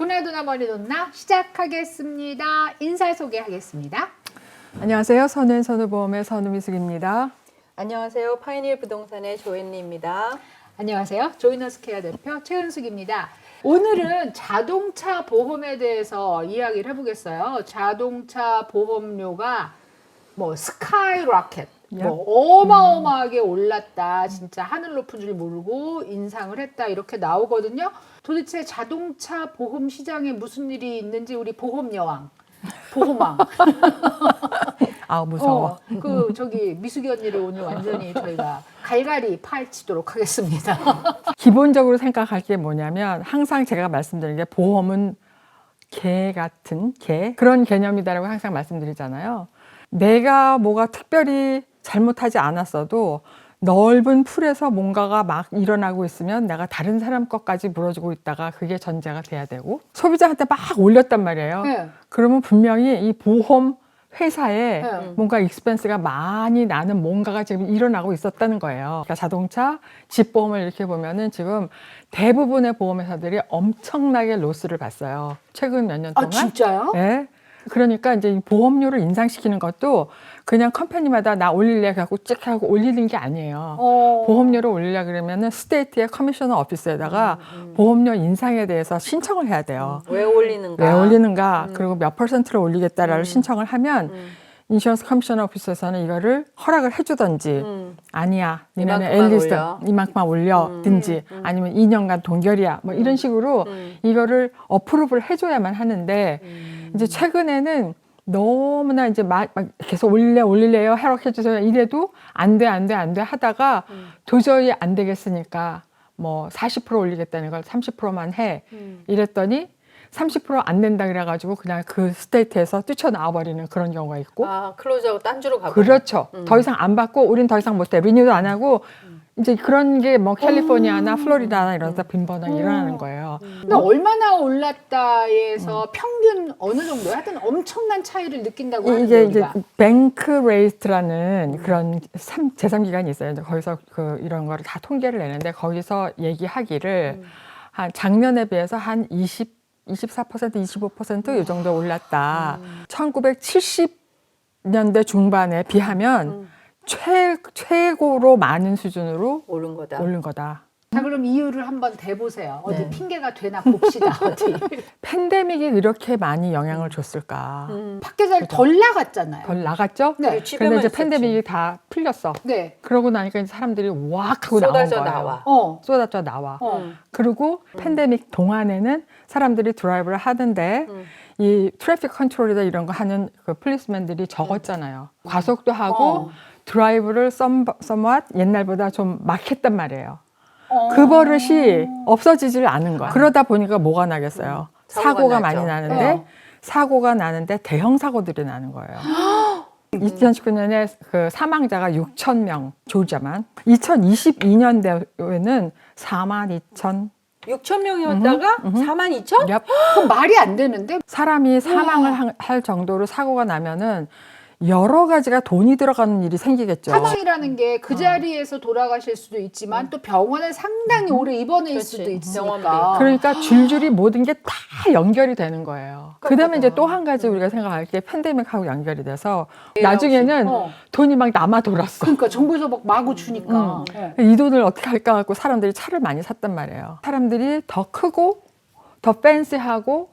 돈아 돈아 머리 돈나 시작하겠습니다. 인사 소개하겠습니다. 안녕하세요. 선은 선우보험의 선우미숙입니다. 안녕하세요. 파이니어 부동산의 조앤리입니다. 안녕하세요. 조이너스케어 대표 최은숙입니다. 오늘은 자동차 보험에 대해서 이야기를 해보겠어요. 자동차 보험료가 뭐 스카이로켓, 뭐 어마어마하게 올랐다. 진짜 하늘 높은 줄 모르고 인상을 했다. 이렇게 나오거든요. 도대체 자동차 보험 시장에 무슨 일이 있는지 우리 보험 여왕, 보험왕. 아 무서워. 저기 미숙이 언니를 오늘 완전히 저희가 갈갈이 파헤치도록 하겠습니다. 기본적으로 생각할 게 뭐냐면 항상 제가 말씀드린 게 보험은 개 같은 개 그런 개념이다라고 항상 말씀드리잖아요. 내가 뭐가 특별히 잘못하지 않았어도 넓은 풀에서 뭔가가 막 일어나고 있으면 내가 다른 사람 것까지 물어주고 있다가 그게 전제가 돼야 되고 소비자한테 막 올렸단 말이에요. 네. 그러면 분명히 이 보험 회사에 네. 뭔가 익스펜스가 많이 나는 뭔가가 지금 일어나고 있었다는 거예요. 그러니까 자동차, 집보험을 이렇게 보면은 지금 대부분의 보험회사들이 엄청나게 로스를 봤어요. 최근 몇 년 동안. 아 진짜요? 네. 그러니까 이제 이 보험료를 인상시키는 것도 그냥 컴퍼니마다 나 올릴래 갖고 찍 하고 올리는 게 아니에요. 보험료를 올리려 그러면은 스테이트의 커미셔너 오피스에다가 보험료 인상에 대해서 신청을 해야 돼요. 왜 올리는가? 왜 올리는가? 그리고 몇 퍼센트를 올리겠다라는 신청을 하면 인슈런스 커미셔너 오피스에서는 이거를 허락을 해주던지 아니야, 니네는 이만큼만 엘리스트 올려. 이만큼만 올려든지 아니면 2년간 동결이야 뭐 이런 식으로 이거를 어프로브를 해줘야만 하는데 이제 최근에는 너무나 이제 막 계속 올릴래요 허락해주세요 이래도 안 돼 하다가 도저히 안 되겠으니까 뭐 40% 올리겠다는 걸 30%만 해 이랬더니 30% 안 된다 그래가지고 그냥 그 스테이트에서 뛰쳐나와 버리는 그런 경우가 있고 아, 클로즈하고 딴 주로 가고. 그렇죠. 더 이상 안 받고 우린 더 이상 못해 리뉴도 안 하고 이제 그런 게 뭐 캘리포니아나 플로리다나 이런 데서 빈번하게 일어나는 거예요. 근데 얼마나 올랐다에서 평균 어느 정도 하여튼 엄청난 차이를 느낀다고 하는데 이게 이제 우리가. 뱅크 레이트라는 그런 제3기관이 있어요. 이제 거기서 이런 거를 다 통계를 내는데 거기서 얘기하기를 한 작년에 비해서 한 24%, 25%이 정도 올랐다. 1970년대 중반에 비하면 최고로 많은 수준으로 오른 거다. 오른 거다. 자 그럼 이유를 한번 대보세요. 어디 핑계가 되나 봅시다. 어디. 팬데믹이 이렇게 많이 영향을 줬을까? 밖에 잘 덜 나갔잖아요. 덜 나갔죠? 네. 근데 집에만 이제 있었지. 팬데믹이 다 풀렸어. 네. 그러고 나니까 이제 사람들이 왁 하고 나온 쏟아져 거예요. 나와. 쏟아져 나와. 어. 그리고 팬데믹 동안에는 사람들이 드라이브를 하는데 이 트래픽 컨트롤이다 이런 거 하는 그 폴리스맨들이 적었잖아요. 과속도 하고 드라이브를 somewhat 옛날보다 좀 막 했단 말이에요. 그 버릇이 없어지질 않은 거야. 그러다 보니까 뭐가 나겠어요? 사고가 많이 나죠. 나는데 사고가 나는데 대형 사고들이 나는 거예요. 2019년에 그 사망자가 6천 명 조지아만 2022년도에는 42,000 6천 명이었다가 4만 2천? 얍. 그럼 말이 안 되는데 사람이 사망을 할 정도로 사고가 나면은 여러 가지가 돈이 들어가는 일이 생기겠죠. 사망이라는 게 그 자리에서 돌아가실 수도 있지만 또 병원에 상당히 오래 입원해 있을 수도 그렇지. 있으니까. 그러니까 줄줄이 모든 게 다 연결이 되는 거예요. 그다음에 이제 또 한 가지 우리가 생각할 게 팬데믹하고 연결이 돼서 나중에는 돈이 막 남아 돌았어. 그러니까 정부에서 막 마구 주니까. 네. 이 돈을 어떻게 할까 갖고 사람들이 차를 많이 샀단 말이에요. 사람들이 더 크고 더 팬시하고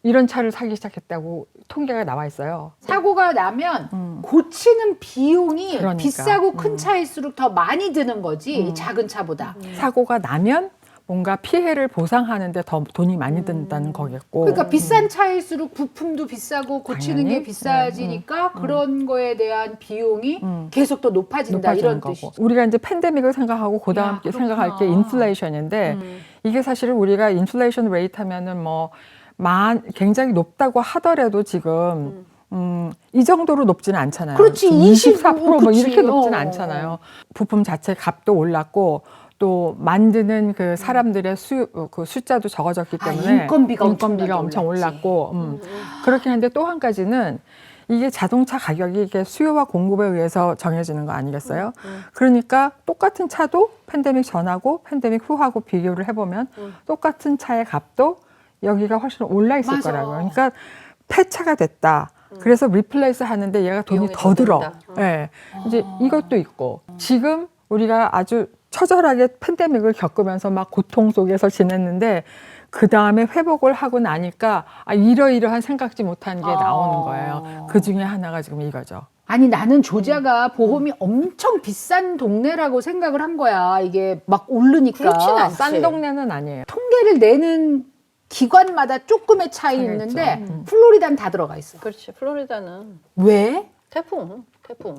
이런 차를 사기 시작했다고 통계가 나와 있어요. 사고가 나면 고치는 비용이 그러니까. 비싸고 큰 차일수록 더 많이 드는 거지 이 작은 차보다. 사고가 나면 뭔가 피해를 보상하는데 더 돈이 많이 든다는 거겠고. 그러니까 비싼 차일수록 부품도 비싸고 고치는 당연히. 게 비싸지니까 그런 거에 대한 비용이 계속 더 높아진다 높아지는 이런 거고. 뜻이죠. 우리가 이제 팬데믹을 생각하고 그다음 야, 생각할 게 그렇구나. 인플레이션인데 이게 사실은 우리가 인플레이션 레이트 하면은 뭐 굉장히 높다고 하더라도 지금 이 정도로 높지는 않잖아요. 그렇지, 24%뭐 그치. 이렇게 높지는 않잖아요. 부품 자체 값도 올랐고 또 만드는 그 사람들의 그 숫자도 적어졌기 때문에 인건비가 엄청 올랐지. 올랐고 그렇긴 한데 또 한 가지는 이게 자동차 가격이 이게 수요와 공급에 의해서 정해지는 거 아니겠어요? 그러니까 똑같은 차도 팬데믹 전하고 팬데믹 후하고 비교를 해보면 똑같은 차의 값도 여기가 훨씬 올라 있을 맞아. 거라고요. 그러니까 폐차가 됐다. 그래서 리플레이스 하는데 얘가 돈이 비용이 더 더 들어. 든다. 예. 이제 이것도 있고 지금 우리가 아주 처절하게 팬데믹을 겪으면서 막 고통 속에서 지냈는데 그 다음에 회복을 하고 나니까 이러이러한 생각지 못한 게 나오는 거예요. 그 중에 하나가 지금 이거죠. 아니 나는 조지아가 보험이 엄청 비싼 동네라고 생각을 한 거야. 이게 막 오르니까. 그렇진 않지. 싼 동네는 아니에요. 통계를 내는 기관마다 조금의 차이 차이가 있는데 있죠. 플로리다는 다 들어가 있어. 그렇지. 플로리다는 왜? 태풍.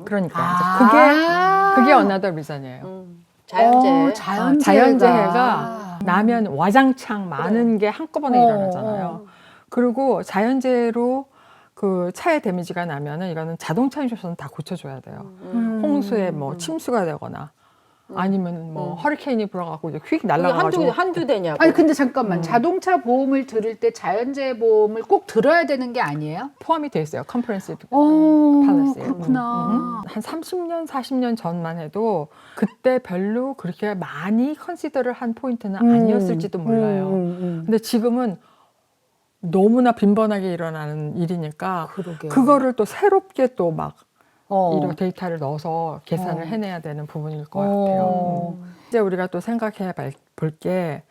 그러니까 아. 그게 another reason이에요. 자연재해. 자연재해가 나면 와장창 많은 게 한꺼번에 어, 일어나잖아요. 그리고 자연재해로 그 차에 데미지가 나면은 이거는 자동차 인슈런스는 다 고쳐줘야 돼요. 홍수에 뭐 침수가 되거나 아니면 뭐 허리케인이 불어갖고 이제 휙 그게 날아가가지고 한두 대냐고. 아니 근데 잠깐만 자동차 보험을 들을 때 자연재해 보험을 꼭 들어야 되는 게 아니에요? 포함이 돼 있어요. 컴프렌시브 어, 팔리시. 그렇구나. 한 30년, 40년 전만 해도 그때 별로 그렇게 많이 컨시더를 한 포인트는 아니었을지도 몰라요. 근데 지금은 너무나 빈번하게 일어나는 일이니까 그러게. 그거를 또 새롭게 또 막 이런 어. 데이터를 넣어서 계산을 해내야 되는 부분일 것 어. 같아요. 이제 우리가 또 생각해 볼 게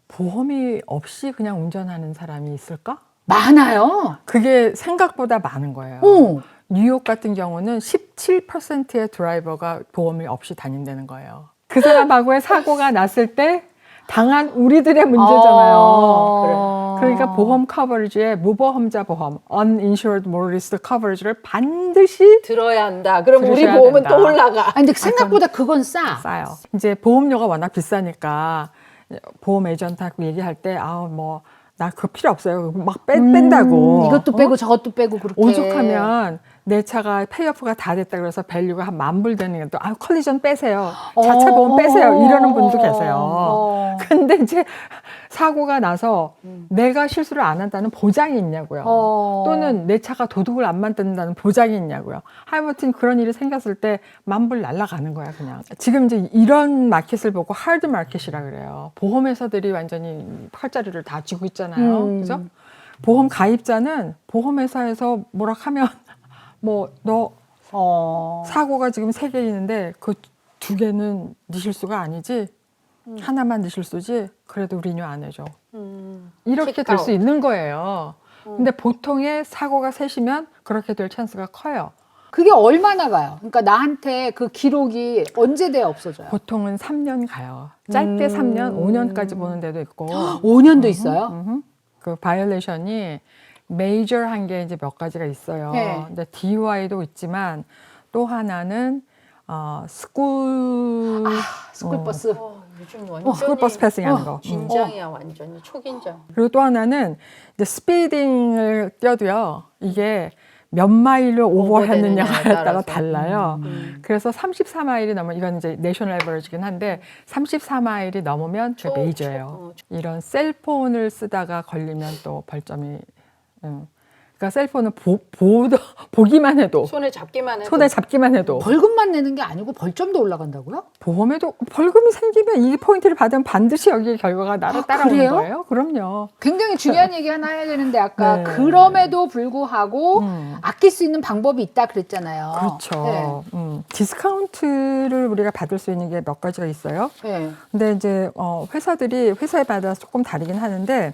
보험이 없이 그냥 운전하는 사람이 있을까? 많아요. 그게 생각보다 많은 거예요. 어. 뉴욕 같은 경우는 17%의 드라이버가 보험이 없이 다닌다는 거예요. 그 사람하고의 사고가 났을 때 당한 우리들의 문제잖아요. 그러니까 보험 커버리지에 무보험자 보험, uninsured motorist coverage를 반드시 들어야 한다. 그럼 우리 들으셔야 보험은 된다. 또 올라가. 아니 근데 생각보다 그건 싸. 싸요. 이제 보험료가 워낙 비싸니까 보험 에이전트하고 얘기할 때 뭐 나 그거 필요 없어요. 막 뺀다고. 이것도 빼고 저것도 빼고 그렇게. 오죽하면 내 차가 페이오프가 다 됐다 그래서 밸류가 한 10,000불 되는 게 또 컬리전 빼세요. 자차 보험 빼세요. 이러는 분도 계세요. 근데 이제 사고가 나서 내가 실수를 안 한다는 보장이 있냐고요. 또는 내 차가 도둑을 안 만든다는 보장이 있냐고요. 하여튼 그런 일이 생겼을 때 10,000불 날아가는 거야 그냥. 지금 이제 이런 마켓을 보고 하드 마켓이라 그래요. 보험회사들이 완전히 팔자리를 다 쥐고 있잖아요. 그죠? 보험 가입자는 보험회사에서 뭐라 하면 뭐 너 사고가 지금 3개 있는데 그 2개는 네 실수가 아니지 하나만 네 실수지 그래도 리뉴 안 해줘. 이렇게 될 수 있는 거예요. 근데 보통의 사고가 셋이면 그렇게 될 찬스가 커요. 그게 얼마나 가요? 그러니까 나한테 그 기록이 언제 돼야 없어져요? 보통은 3년 가요. 짧게 3년, 5년까지 보는 데도 있고. 5년도 있어요? 그 바이올레이션이 메이저한 게 이제 몇 가지가 있어요. 네. 근데 DUI도 있지만 또 하나는 스쿨 스쿨버스. 요즘 완전히 스쿨버스 패싱하는 거. 긴장이야 완전히 초긴장. 그리고 또 하나는 이제 스피딩을 껴도요. 이게 몇 마일로 오버했느냐에 따라 따라서. 달라요. 그래서 34마일이 넘으면 이건 이제 내셔널 에버리지긴 한데 34마일이 넘으면 그 메이저예요. 이런 셀폰을 쓰다가 걸리면 또 벌점이 그러니까 셀폰은 보기만 해도 손에 잡기만 해도. 손에 잡기만 해도 벌금만 내는 게 아니고 벌점도 올라간다고요? 보험에도 벌금이 생기면 이 포인트를 받으면 반드시 여기에 결과가 나를 따라오는 그래요? 거예요. 그럼요. 굉장히 중요한 얘기 하나 해야 되는데 아까 네. 그럼에도 불구하고 아낄 수 있는 방법이 있다 그랬잖아요. 그렇죠. 디스카운트를 우리가 받을 수 있는 게 몇 가지가 있어요. 네. 근데 이제 회사들이 회사에 따라서 조금 다르긴 하는데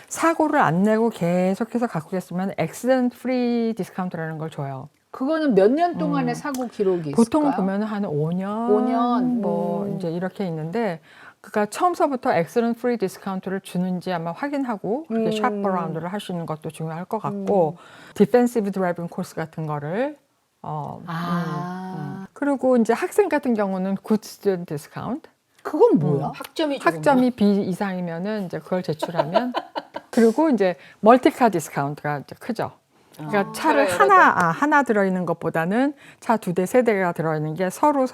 사고를 안 내고 계속해서 갖고 계시면 액시던트 프리 디스카운트라는 걸 줘요. 그거는 몇 년 동안의 사고 기록이 있을까요? 보통은 보면 한 5년, 5년. 뭐 이제 이렇게 있는데 그러니까 처음서부터 액시던트 프리 디스카운트를 주는지 아마 확인하고 그렇게 샵어라운드를 할 수 있는 것도 중요할 것 같고 디펜시브 드라이빙 코스 같은 거를 그리고 이제 학생 같은 경우는 굿 스튜던트 디스카운트 그건 뭐야? 학점이 B 이상이면은 이제 그걸 제출하면 그리고 이제 멀티카 디스카운트가 이제 크죠. 그러니까 차를 하나 들어있는 것보다는 차 2대, 3대가 들어있는 게 서로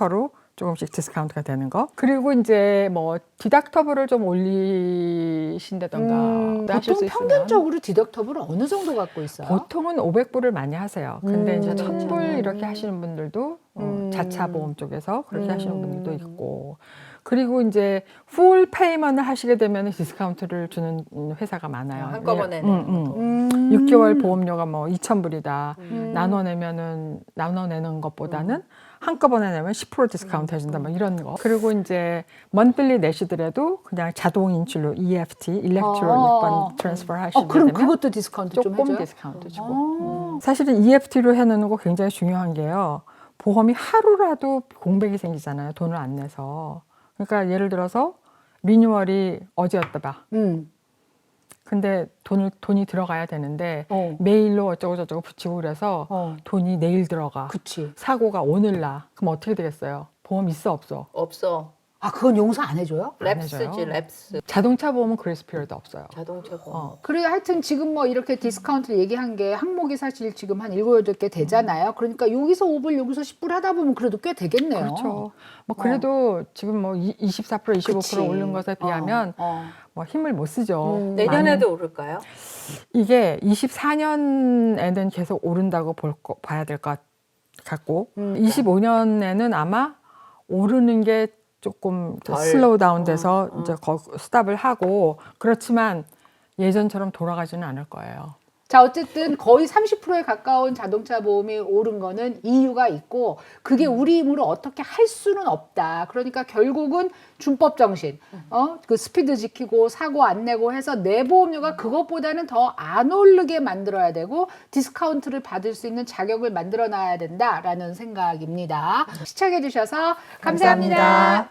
조금씩 디스카운트가 되는 거. 그리고 이제 뭐 디덕터블을 좀 올리신다던가 하실 수 보통 있으면. 평균적으로 디덕터블을 어느 정도 갖고 있어요? 보통은 500불을 많이 하세요. 근데 이제 1,000불 이렇게 하시는 분들도 자차 보험 쪽에서 그렇게 하시는 분들도 있고. 그리고 이제 풀 페이먼을 하시게 되면 디스카운트를 주는 회사가 많아요. 한꺼번에 예, 내는 것도. 6개월 보험료가 뭐 2,000불이다. 음. 나눠내는 것보다는 한꺼번에 내면 10% 디스카운트 해준다. 뭐 이런 거. 그리고 이제 먼틀리 내시더라도 그냥 자동 인출로 EFT, Electronic Fund Transfer 하시게 그럼 되면 그것도 디스카운트 좀 조금 해줘요? 디스카운트 주고. 사실은 EFT로 해놓는 거 굉장히 중요한 게요. 보험이 하루라도 공백이 생기잖아요. 돈을 안 내서. 그러니까 예를 들어서 리뉴얼이 어제였다 봐. 근데 돈이 들어가야 되는데 메일로 어쩌고저쩌고 붙이고 그래서 돈이 내일 들어가. 그치. 사고가 오늘 나. 그럼 어떻게 되겠어요? 보험 있어 없어? 없어. 그건 용서 안 해줘요? 랩스지 해줘요. 랩스. 자동차 보험은 그레이스 피리어드 없어요. 자동차 보험. 그래 하여튼 지금 뭐 이렇게 디스카운트를 얘기한 게 항목이 사실 지금 한 7, 8개 되잖아요. 그러니까 여기서 5불, 여기서 10불 하다 보면 그래도 꽤 되겠네요. 그렇죠. 뭐 그래도 지금 뭐 24%, 25% 그치. 오른 것에 비하면 뭐 힘을 못 쓰죠. 내년에도 오를까요? 이게 24년에는 계속 오른다고 봐야 될 것 같고 25년에는 아마 오르는 게 조금 덜. 슬로우 다운 돼서 이제 스탑을 하고 그렇지만 예전처럼 돌아가지는 않을 거예요. 자, 어쨌든 거의 30%에 가까운 자동차 보험이 오른 거는 이유가 있고 그게 우리 힘으로 어떻게 할 수는 없다. 그러니까 결국은 준법 정신, 그 스피드 지키고 사고 안 내고 해서 내 보험료가 그것보다는 더 안 오르게 만들어야 되고 디스카운트를 받을 수 있는 자격을 만들어 놔야 된다라는 생각입니다. 시청해 주셔서 감사합니다. 감사합니다.